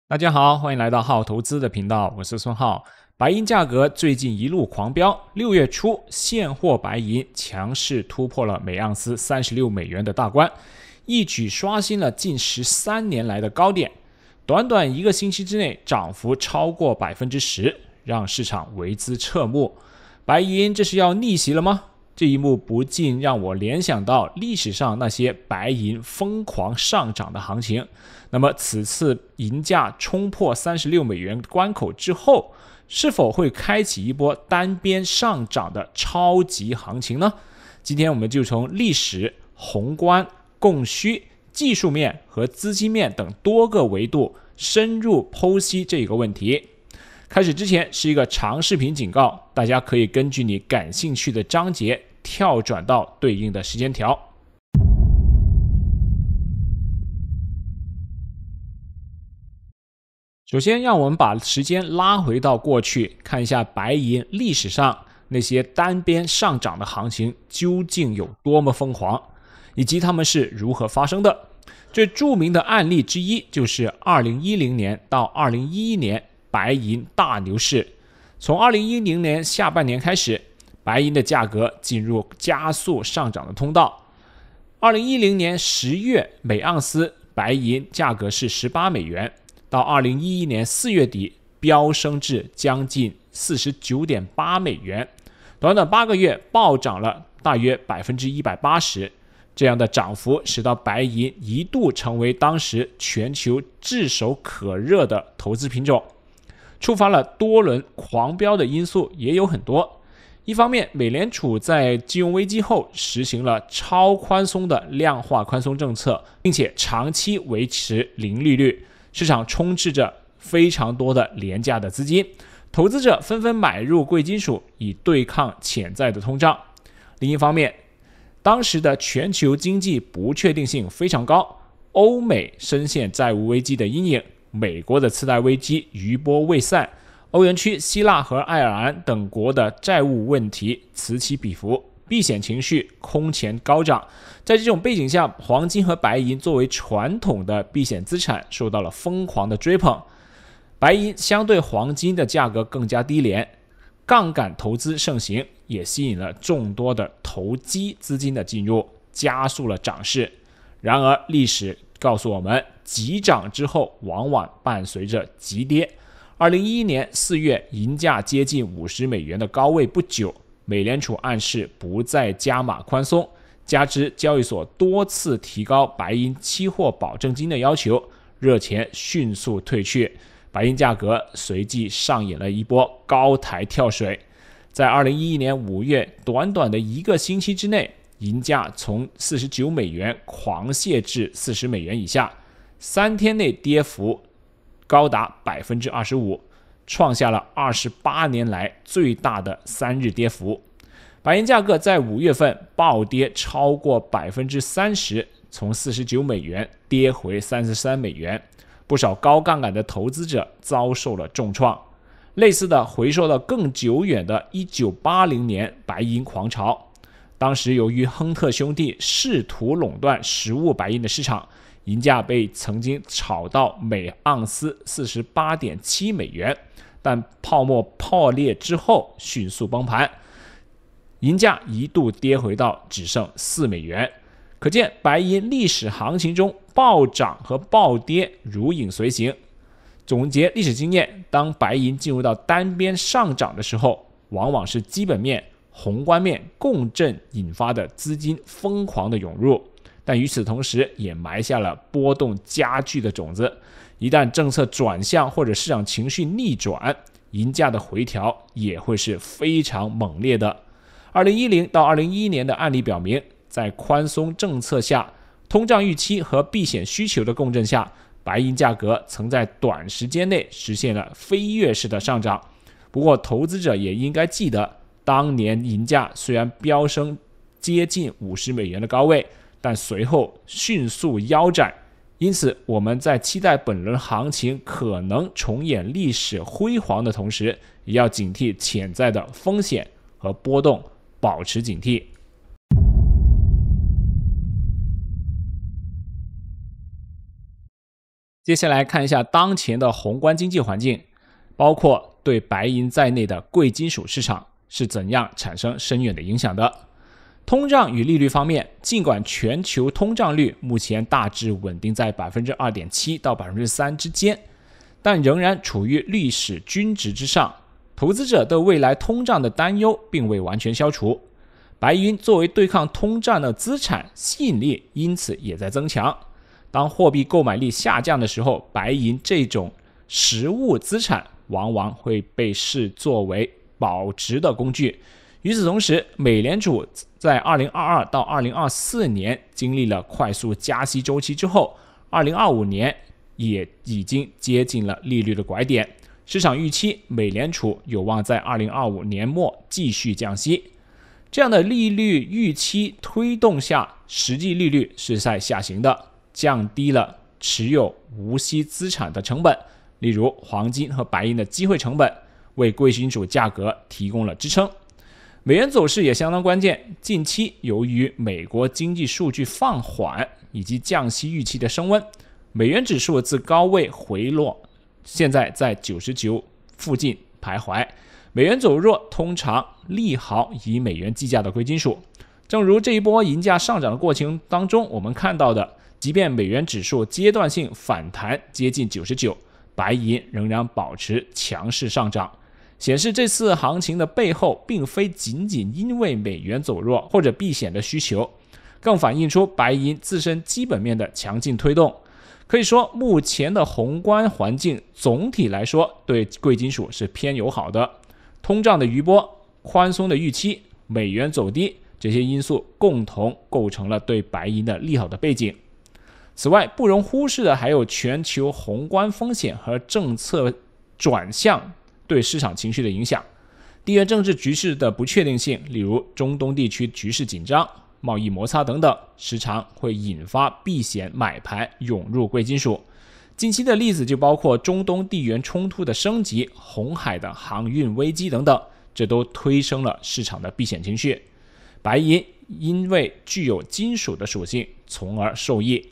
大家好，欢迎来到浩投资的频道，我是孙浩。白银价格最近一路狂飙，6月初现货白银强势突破了每盎司36美元的大关，一举刷新了近13年来的高点。短短一个星期之内，涨幅超过 10%， 让市场为之侧目。白银这是要逆袭了吗？这一幕不禁让我联想到历史上那些白银疯狂上涨的行情。那么此次银价冲破36美元关口之后，是否会开启一波单边上涨的超级行情呢？今天我们就从历史、宏观、供需、技术面和资金面等多个维度深入剖析这个问题。开始之前是一个长视频警告，大家可以根据你感兴趣的章节跳转到对应的时间条。首先让我们把时间拉回到过去，看一下白银历史上那些单边上涨的行情究竟有多么疯狂，以及它们是如何发生的。最著名的案例之一就是2010年到2011年白银大牛市。从2010年下半年开始，白银的价格进入加速上涨的通道。2010年10月每盎司白银价格是18美元，到2011年4月底飙升至将近 49.8 美元，短短8个月暴涨了大约 180%。这样的涨幅使到白银一度成为当时全球炙手可热的投资品种。触发了多轮狂飙的因素也有很多。一方面，美联储在金融危机后实行了超宽松的量化宽松政策，并且长期维持零利率，市场充斥着非常多的廉价的资金，投资者纷纷买入贵金属以对抗潜在的通胀。另一方面，当时的全球经济不确定性非常高，欧美深陷债务危机的阴影，美国的次贷危机余波未散，欧元区希腊和爱尔兰等国的债务问题此起彼伏，避险情绪空前高涨。在这种背景下，黄金和白银作为传统的避险资产受到了疯狂的追捧。白银相对黄金的价格更加低廉，杠杆投资盛行，也吸引了众多的投机资金的进入，加速了涨势。然而历史告诉我们，急涨之后往往伴随着急跌。2011年4月银价接近50美元的高位不久，美联储暗示不再加码宽松，加之交易所多次提高白银期货保证金的要求，热钱迅速退去，白银价格随即上演了一波高台跳水。在2011年5月短短的一个星期之内，银价从49美元狂泻至40美元以下，3天内跌幅高达 25%， 创下了28年来最大的3日跌幅。白银价格在5月份暴跌超过 30%， 从49美元跌回33美元，不少高杠杆的投资者遭受了重创。类似的回溯到更久远的1980年白银狂潮，当时由于亨特兄弟试图垄断实物白银的市场，银价被曾经炒到每盎司 48.7 美元，但泡沫破裂之后迅速崩盘，银价一度跌回到只剩4美元。可见白银历史行情中暴涨和暴跌如影随形。总结历史经验，当白银进入到单边上涨的时候，往往是基本面、宏观面共振引发的资金疯狂的涌入，但与此同时也埋下了波动加剧的种子。一旦政策转向或者市场情绪逆转，银价的回调也会是非常猛烈的。2010到2011年的案例表明，在宽松政策下，通胀预期和避险需求的共振下，白银价格曾在短时间内实现了飞跃式的上涨。不过投资者也应该记得，当年银价虽然飙升接近50美元的高位，但随后迅速腰斩。因此我们在期待本轮行情可能重演历史辉煌的同时，也要警惕潜在的风险和波动，保持警惕。接下来看一下当前的宏观经济环境，包括对白银在内的贵金属市场是怎样产生深远的影响的。通胀与利率方面，尽管全球通胀率目前大致稳定在 2.7% 到 3% 之间，但仍然处于历史均值之上，投资者对未来通胀的担忧并未完全消除。白银作为对抗通胀的资产，吸引力因此也在增强。当货币购买力下降的时候，白银这种实物资产往往会被视作为保值的工具。与此同时，美联储在2022到2024年经历了快速加息周期之后，2025年也已经接近了利率的拐点。市场预期美联储有望在2025年末继续降息。这样的利率预期推动下，实际利率是在下行的，降低了持有无息资产的成本，例如黄金和白银的机会成本，为贵金属价格提供了支撑。美元走势也相当关键，近期由于美国经济数据放缓以及降息预期的升温，美元指数自高位回落，现在在99附近徘徊。美元走弱通常利好以美元计价的贵金属，正如这一波银价上涨的过程当中我们看到的，即便美元指数阶段性反弹接近99，白银仍然保持强势上涨，显示这次行情的背后并非仅仅因为美元走弱或者避险的需求，更反映出白银自身基本面的强劲推动。可以说，目前的宏观环境总体来说对贵金属是偏友好的。通胀的余波、宽松的预期、美元走低，这些因素共同构成了对白银的利好的背景。此外，不容忽视的还有全球宏观风险和政策转向对市场情绪的影响。地缘政治局势的不确定性，例如中东地区局势紧张、贸易摩擦等等，时常会引发避险买盘涌入贵金属。近期的例子就包括中东地缘冲突的升级、红海的航运危机等等，这都推升了市场的避险情绪。白银因为具有金属的属性，从而受益。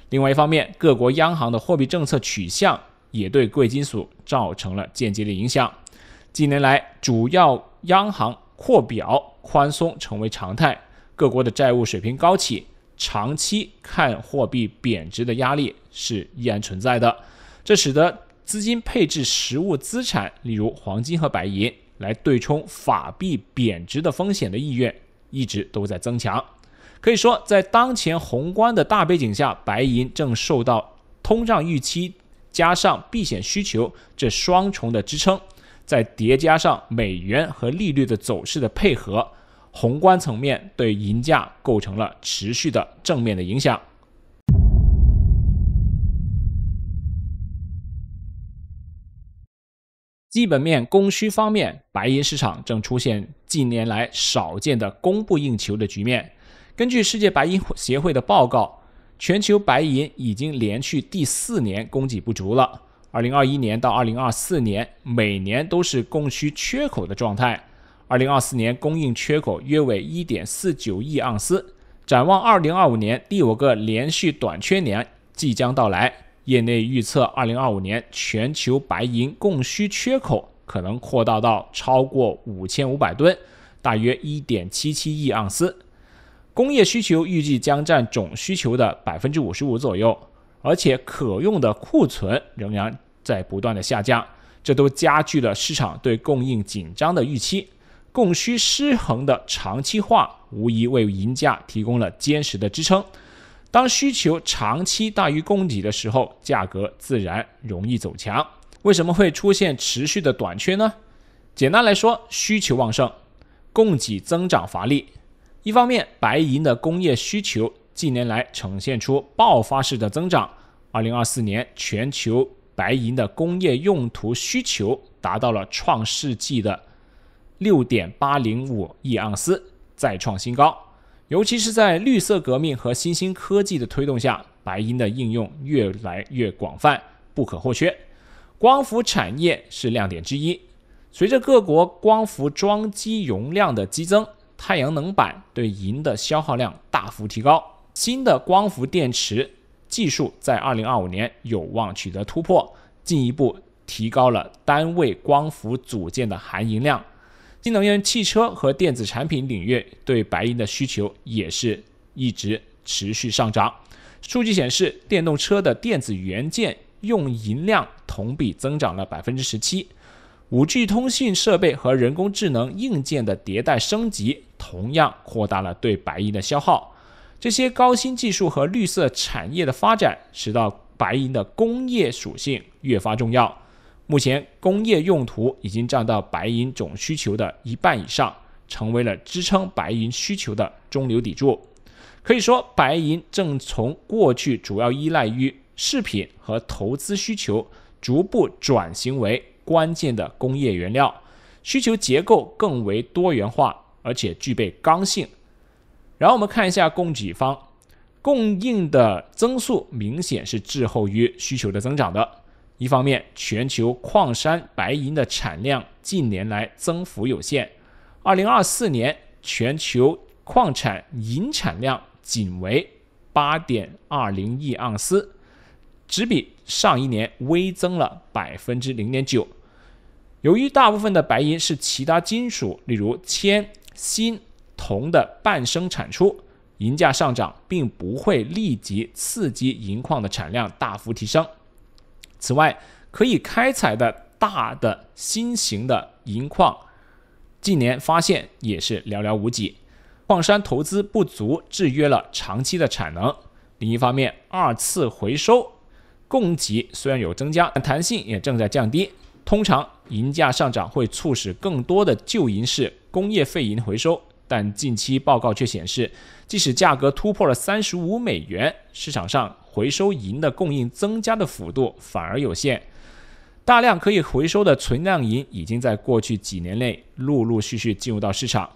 另外一方面，各国央行的货币政策取向也对贵金属造成了间接的影响。近年来，主要央行扩表宽松成为常态，各国的债务水平高企，长期看货币贬值的压力是依然存在的，这使得资金配置实物资产，例如黄金和白银，来对冲法币贬值的风险的意愿一直都在增强。可以说，在当前宏观的大背景下，白银正受到通胀预期加上避险需求这双重的支撑，再叠加上美元和利率的走势的配合，宏观层面对银价构成了持续的正面的影响。基本面供需方面，白银市场正出现近年来少见的供不应求的局面。根据世界白银协会的报告，全球白银已经连续第4年供给不足了。2021年到2024年，每年都是供需缺口的状态。2024年供应缺口约为 1.49 亿盎司。展望2025年，第5个连续短缺年即将到来。业内预测2025年全球白银供需缺口可能扩大到超过5500吨，大约 1.77 亿盎司。工业需求预计将占总需求的 55% 左右，而且可用的库存仍然在不断的下降，这都加剧了市场对供应紧张的预期。供需失衡的长期化无疑为银价提供了坚实的支撑。当需求长期大于供给的时候，价格自然容易走强。为什么会出现持续的短缺呢？简单来说，需求旺盛，供给增长乏力。一方面，白银的工业需求近年来呈现出爆发式的增长。2024年，全球白银的工业用途需求达到了创世纪的 6.805 亿盎司，再创新高。尤其是在绿色革命和新兴科技的推动下，白银的应用越来越广泛，不可或缺。光伏产业是亮点之一。随着各国光伏装机容量的激增，太阳能板对银的消耗量大幅提高，新的光伏电池技术在2025年有望取得突破，进一步提高了单位光伏组件的含银量。新能源汽车和电子产品领域对白银的需求也是一直持续上涨。数据显示，电动车的电子元件用银量同比增长了 17%。5G 通讯设备和人工智能硬件的迭代升级同样扩大了对白银的消耗。这些高新技术和绿色产业的发展，使到白银的工业属性越发重要。目前，工业用途已经占到白银总需求的1半以上，成为了支撑白银需求的中流砥柱。可以说，白银正从过去主要依赖于饰品和投资需求，逐步转型为关键的工业原料，需求结构更为多元化，而且具备刚性。然后我们看一下供给方，供应的增速明显是滞后于需求的增长的。一方面，全球矿山白银的产量近年来增幅有限，2024年全球矿产银产量仅为 8.20 亿盎司，只比上一年微增了 0.9%。由于大部分的白银是其他金属，例如铅、锌、铜的伴生产出，银价上涨并不会立即刺激银矿的产量大幅提升。此外，可以开采的大的新型的银矿，近年发现也是寥寥无几，矿山投资不足，制约了长期的产能。另一方面，二次回收供给虽然有增加，但弹性也正在降低。通常银价上涨会促使更多的旧银式工业废银回收，但近期报告却显示，即使价格突破了$35，市场上回收银的供应增加的幅度反而有限。大量可以回收的存量银已经在过去几年内陆陆续续进入到市场，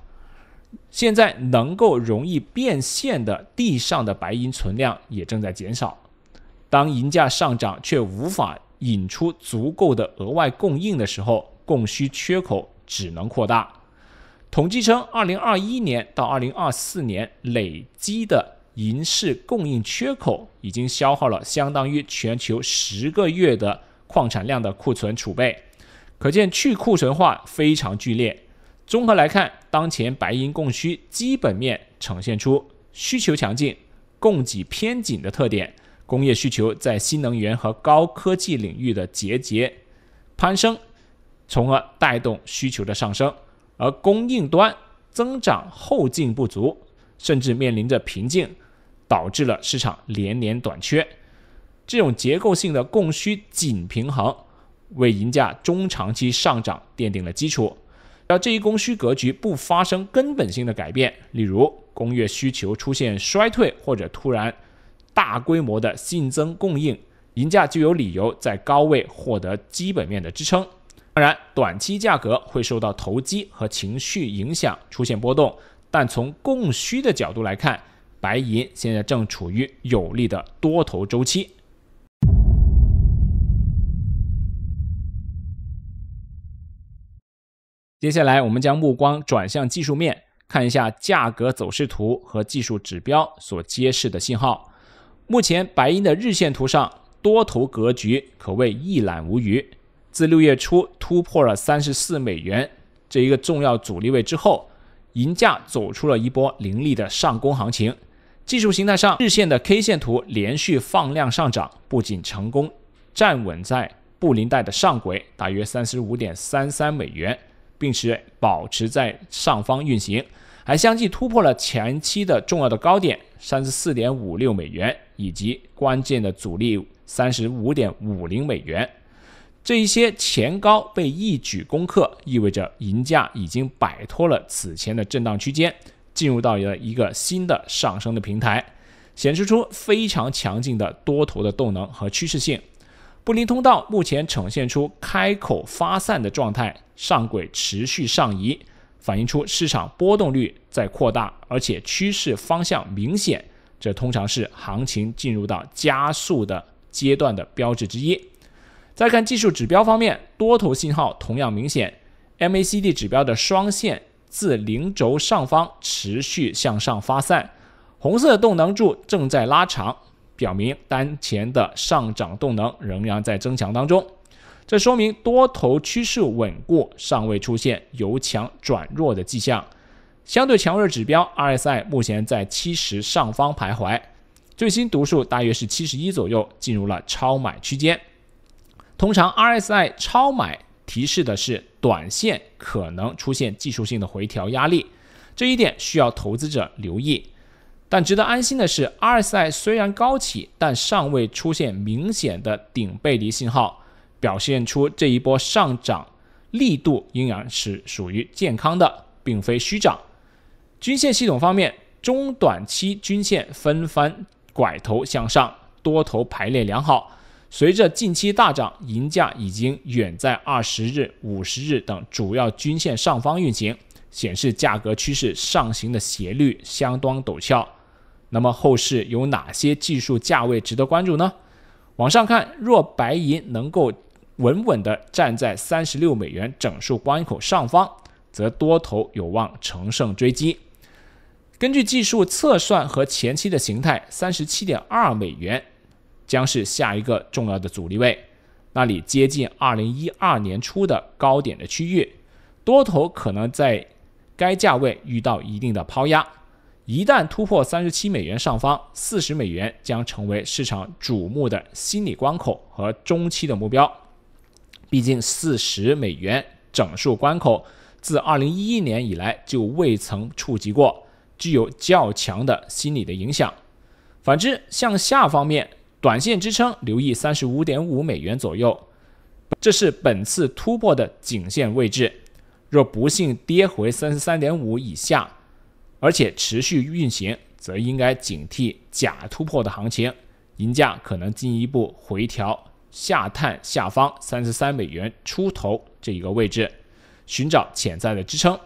现在能够容易变现的地上的白银存量也正在减少。当银价上涨却无法引出足够的额外供应的时候，供需缺口只能扩大。统计称，2021年到2024年累积的银市供应缺口已经消耗了相当于全球10个月的矿产量的库存储备，可见去库存化非常剧烈。综合来看，当前白银供需基本面呈现出需求强劲、供给偏紧的特点，工业需求在新能源和高科技领域的节节攀升，从而带动需求的上升。而供应端增长后劲不足，甚至面临着瓶颈，导致了市场连年短缺。这种结构性的供需紧平衡，为银价中长期上涨奠定了基础。要这一供需格局不发生根本性的改变，例如工业需求出现衰退或者突然大规模的新增供应，银价就有理由在高位获得基本面的支撑。当然，短期价格会受到投机和情绪影响出现波动，但从供需的角度来看，白银现在正处于有利的多头周期。接下来我们将目光转向技术面，看一下价格走势图和技术指标所揭示的信号。目前白银的日线图上，多头格局可谓一览无余。自6月初突破了$34这一个重要阻力位之后，银价走出了一波凌厉的上攻行情。技术形态上，日线的 K 线图连续放量上涨，不仅成功站稳在布林带的上轨，大约$35.33，并且保持在上方运行，还相继突破了前期的重要的高点$34.56，以及关键的阻力$35.50。这一些前高被一举攻克，意味着银价已经摆脱了此前的震荡区间，进入到了一个新的上升的平台，显示出非常强劲的多头的动能和趋势性。布林通道目前呈现出开口发散的状态，上轨持续上移，反映出市场波动率在扩大，而且趋势方向明显，这通常是行情进入到加速的阶段的标志之一。再看技术指标方面，多头信号同样明显， MACD 指标的双线自零轴上方持续向上发散，红色的动能柱正在拉长，表明当前的上涨动能仍然在增强当中。这说明多头趋势稳固，尚未出现由强转弱的迹象。相对强弱指标 RSI 目前在70上方徘徊，最新读数大约是71左右，进入了超买区间。通常 RSI 超买提示的是短线可能出现技术性的回调压力，这一点需要投资者留意。但值得安心的是 RSI 虽然高起，但尚未出现明显的顶背离信号，表现出这一波上涨力度仍然是属于健康的，并非虚涨。均线系统方面，中短期均线纷繁拐头向上，多头排列良好。随着近期大涨，银价已经远在20日、50日等主要均线上方运行，显示价格趋势上行的斜率相当陡峭。那么后市有哪些技术价位值得关注呢？往上看，若白银能够稳稳地站在36美元整数关口上方，则多头有望乘胜追击。根据技术测算和前期的形态， 37.2 美元将是下一个重要的阻力位，那里接近2012年初的高点的区域，多头可能在该价位遇到一定的抛压。一旦突破37美元上方，40美元将成为市场瞩目的心理关口和中期的目标。毕竟40美元整数关口自2011年以来就未曾触及过，具有较强的心理的影响。反之，向下方面，短线支撑留意 35.5 美元左右，这是本次突破的颈线位置。若不幸跌回 33.5 以下，而且持续运行，则应该警惕假突破的行情，银价可能进一步回调下探下方33美元出头这一个位置，寻找潜在的支撑。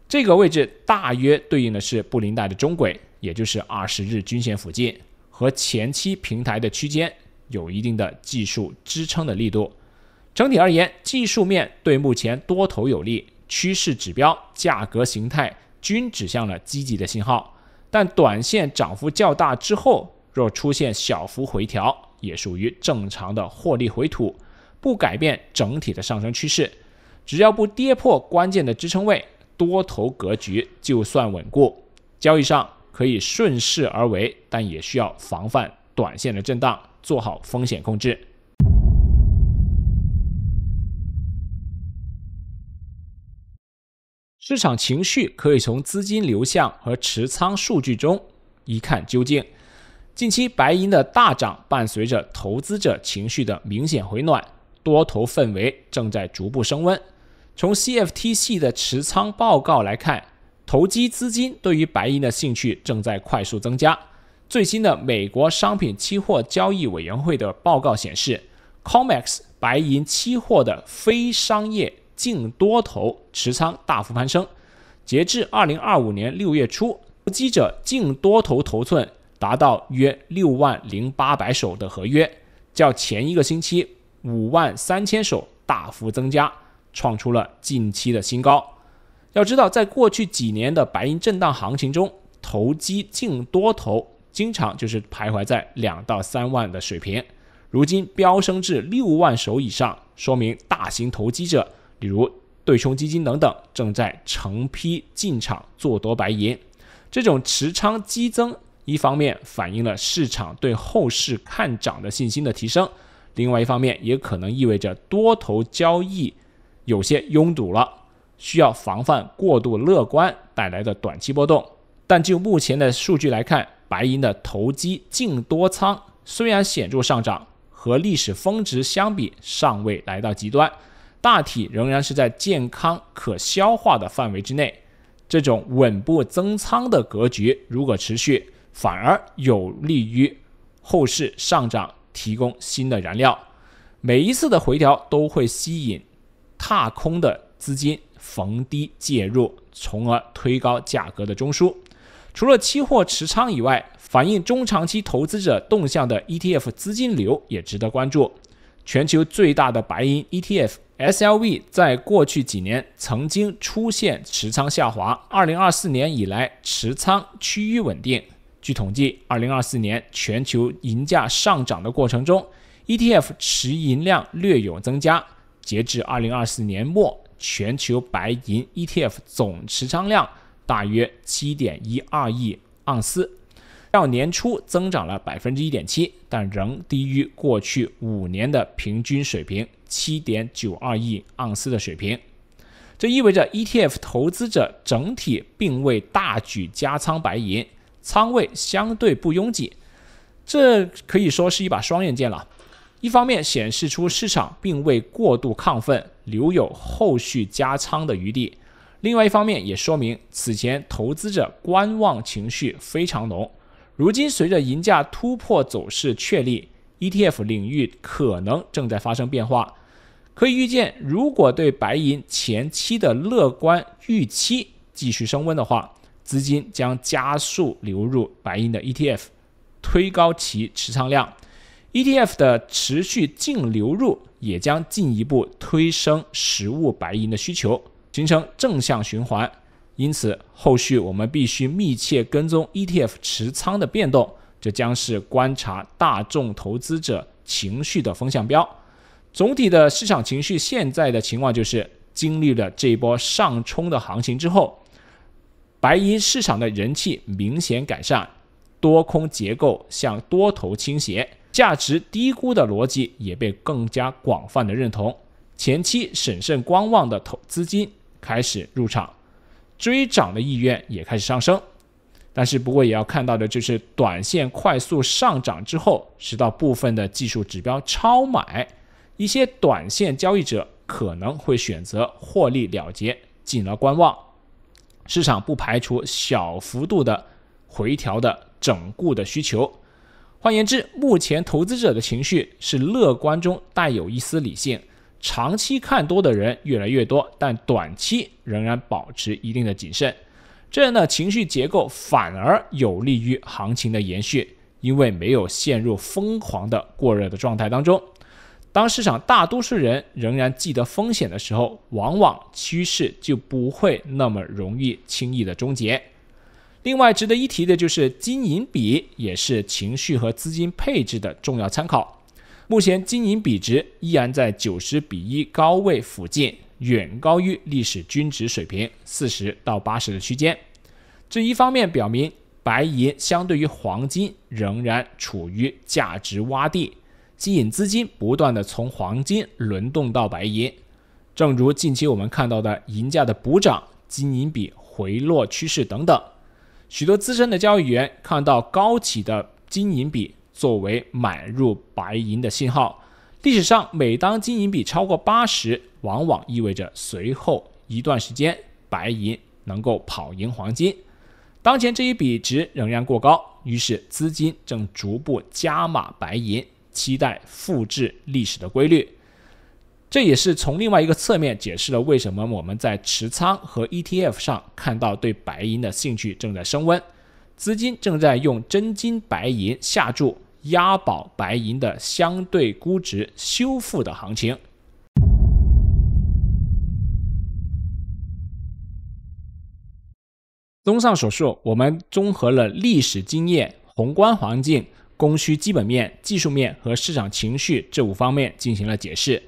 这个位置大约对应的是布林带的中轨，也就是20日均线附近，和前期平台的区间有一定的技术支撑的力度。整体而言，技术面对目前多头有利，趋势指标、价格形态均指向了积极的信号，但短线涨幅较大之后，若出现小幅回调，也属于正常的获利回吐，不改变整体的上升趋势。只要不跌破关键的支撑位，多头格局就算稳固。交易上可以顺势而为，但也需要防范短线的震荡，做好风险控制。市场情绪可以从资金流向和持仓数据中一看究竟。近期白银的大涨伴随着投资者情绪的明显回暖，多头氛围正在逐步升温。从 CFTC 的持仓报告来看，投机资金对于白银的兴趣正在快速增加。最新的美国商品期货交易委员会的报告显示， COMEX 白银期货的非商业净多头持仓大幅攀升，截至2025年6月初，投机者净多头头寸达到约60800手的合约，较前一个星期53000手大幅增加，创出了近期的新高。要知道，在过去几年的白银震荡行情中，投机净多头经常就是徘徊在2到3万的水平，如今飙升至6万手以上，说明大型投机者例如对冲基金等等正在成批进场做多白银。这种持仓激增，一方面反映了市场对后市看涨的信心的提升，另外一方面也可能意味着多头交易有些拥堵了，需要防范过度乐观带来的短期波动。但就目前的数据来看，白银的投机净多仓虽然显著上涨，和历史峰值相比尚未来到极端，大体仍然是在健康可消化的范围之内。这种稳步增仓的格局如果持续，反而有利于后市上涨提供新的燃料。每一次的回调都会吸引踏空的资金逢低介入，从而推高价格的中枢。除了期货持仓以外，反映中长期投资者动向的 ETF 资金流也值得关注。全球最大的白银 ETF SLV 在过去几年曾经出现持仓下滑，2024年以来持仓趋于稳定，据统计，2024年全球银价上涨的过程中 ，ETF 持银量略有增加。截至2024年末，全球白银 ETF 总持仓量大约 7.12 亿盎司，较年初增长了 1.7%， 但仍低于过去5年的平均水平 7.92 亿盎司的水平。这意味着 ETF 投资者整体并未大举加仓白银，仓位相对不拥挤，这可以说是一把双刃剑了。一方面显示出市场并未过度亢奋，留有后续加仓的余地；另外一方面也说明此前投资者观望情绪非常浓。如今随着银价突破走势确立， ETF 领域可能正在发生变化。可以预见，如果对白银前期的乐观预期继续升温的话，资金将加速流入白银的 ETF， 推高其持仓量。ETF 的持续净流入也将进一步推升实物白银的需求，形成正向循环。因此，后续我们必须密切跟踪 ETF 持仓的变动，这将是观察大众投资者情绪的风向标。总体的市场情绪现在的情况就是，经历了这一波上冲的行情之后，白银市场的人气明显改善，多空结构向多头倾斜，价值低估的逻辑也被更加广泛的认同。前期审慎观望的资金开始入场，追涨的意愿也开始上升。但是不过也要看到的就是，短线快速上涨之后，使到部分的技术指标超买，一些短线交易者可能会选择获利了结，进而观望。市场不排除小幅度的回调的整固的需求。换言之，目前投资者的情绪是乐观中带有一丝理性，长期看多的人越来越多，但短期仍然保持一定的谨慎。这样的情绪结构反而有利于行情的延续，因为没有陷入疯狂的过热的状态当中。当市场大多数人仍然记得风险的时候，往往趋势就不会那么容易轻易的终结。另外值得一提的就是金银比也是情绪和资金配置的重要参考。目前金银比值依然在90:1高位附近，远高于历史均值水平40到80的区间。这一方面表明白银相对于黄金仍然处于价值洼地，吸引资金不断的从黄金轮动到白银。正如近期我们看到的银价的补涨、金银比回落趋势等等，许多资深的交易员看到高企的金银比作为买入白银的信号。历史上每当金银比超过80，往往意味着随后一段时间白银能够跑赢黄金。当前这一比值仍然过高，于是资金正逐步加码白银，期待复制历史的规律。这也是从另外一个侧面解释了为什么我们在持仓和 ETF 上看到对白银的兴趣正在升温，资金正在用真金白银下注，押宝白银的相对估值修复的行情。综上所述，我们综合了历史经验、宏观环境、供需基本面、技术面和市场情绪这5方面进行了解释。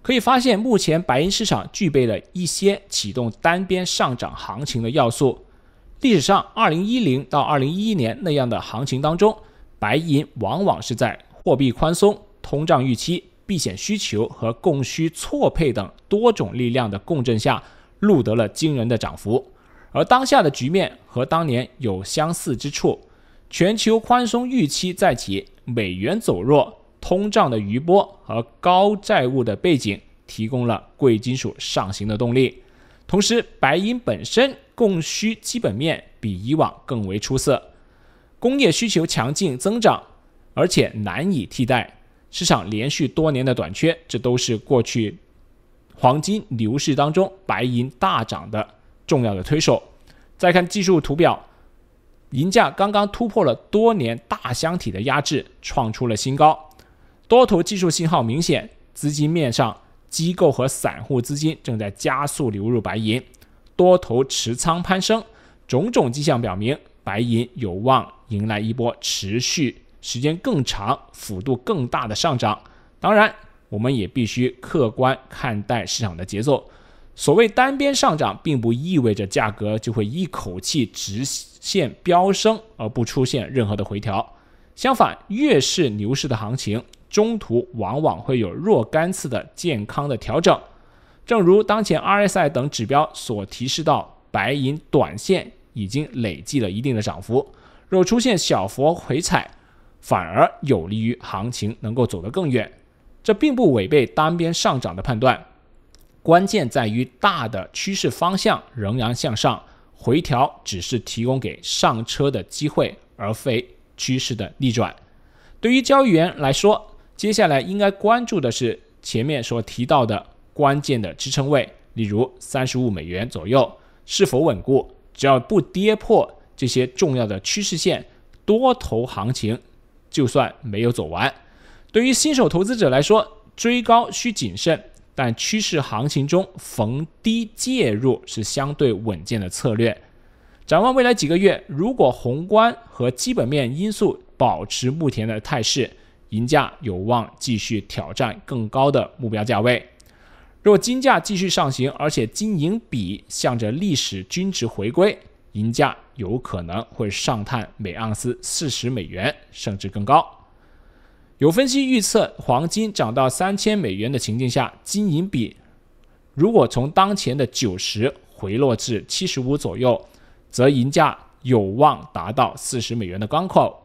可以发现，目前白银市场具备了一些启动单边上涨行情的要素。历史上2010到2011年那样的行情当中，白银往往是在货币宽松、通胀预期、避险需求和供需错配等多种力量的共振下，录得了惊人的涨幅。而当下的局面和当年有相似之处，全球宽松预期再起，美元走弱，通胀的余波和高债务的背景提供了贵金属上行的动力。同时，白银本身供需基本面比以往更为出色，工业需求强劲增长，而且难以替代，市场连续多年的短缺，这都是过去黄金牛市当中白银大涨的重要的推手。再看技术图表，银价刚刚突破了多年大箱体的压制，创出了新高，多头技术信号明显，资金面上机构和散户资金正在加速流入白银，多头持仓攀升，种种迹象表明白银有望迎来一波持续时间更长、幅度更大的上涨。当然，我们也必须客观看待市场的节奏。所谓单边上涨，并不意味着价格就会一口气直线飙升而不出现任何的回调。相反，越是牛市的行情，中途往往会有若干次的健康的调整。正如当前 RSI 等指标所提示到，白银短线已经累计了一定的涨幅，若出现小幅回踩，反而有利于行情能够走得更远。这并不违背单边上涨的判断，关键在于大的趋势方向仍然向上，回调只是提供给上车的机会，而非趋势的逆转。对于交易员来说，接下来应该关注的是前面所提到的关键的支撑位，例如35美元左右是否稳固。只要不跌破这些重要的趋势线，多头行情就算没有走完。对于新手投资者来说，追高需谨慎，但趋势行情中逢低介入是相对稳健的策略。展望未来几个月，如果宏观和基本面因素保持目前的态势，银价有望继续挑战更高的目标价位。若金价继续上行，而且金银比向着历史均值回归，银价有可能会上探每盎司40美元，甚至更高。有分析预测，黄金涨到3000美元的情境下，金银比如果从当前的90回落至75左右，则银价有望达到40美元的关口。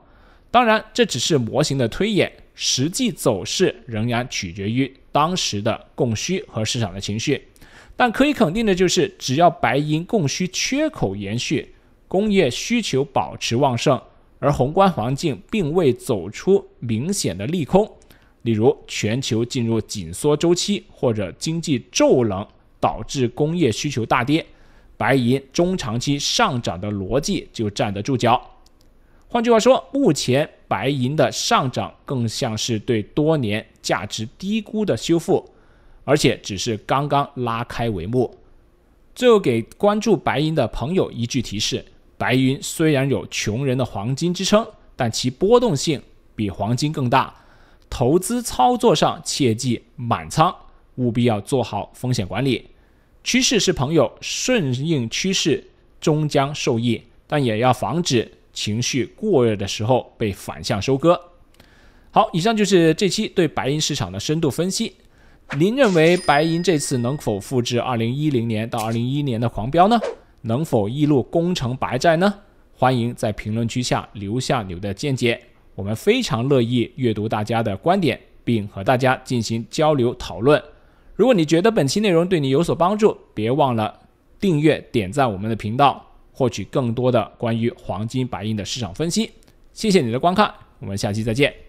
当然，这只是模型的推演，实际走势仍然取决于当时的供需和市场的情绪。但可以肯定的就是，只要白银供需缺口延续，工业需求保持旺盛，而宏观环境并未走出明显的利空，例如全球进入紧缩周期或者经济骤冷导致工业需求大跌，白银中长期上涨的逻辑就站得住脚。换句话说，目前白银的上涨更像是对多年价值低估的修复，而且只是刚刚拉开帷幕。最后给关注白银的朋友一句提示，白银虽然有穷人的黄金之称，但其波动性比黄金更大，投资操作上切忌满仓，务必要做好风险管理。趋势是朋友，顺应趋势终将受益，但也要防止情绪过热的时候被反向收割。好，以上就是这期对白银市场的深度分析。您认为白银这次能否复制2010年到2011年的狂飙呢？能否一路攻城白寨呢？欢迎在评论区下留下你的见解，我们非常乐意阅读大家的观点，并和大家进行交流讨论。如果你觉得本期内容对你有所帮助，别忘了订阅点赞我们的频道，获取更多的关于黄金白银的市场分析。谢谢你的观看，我们下期再见。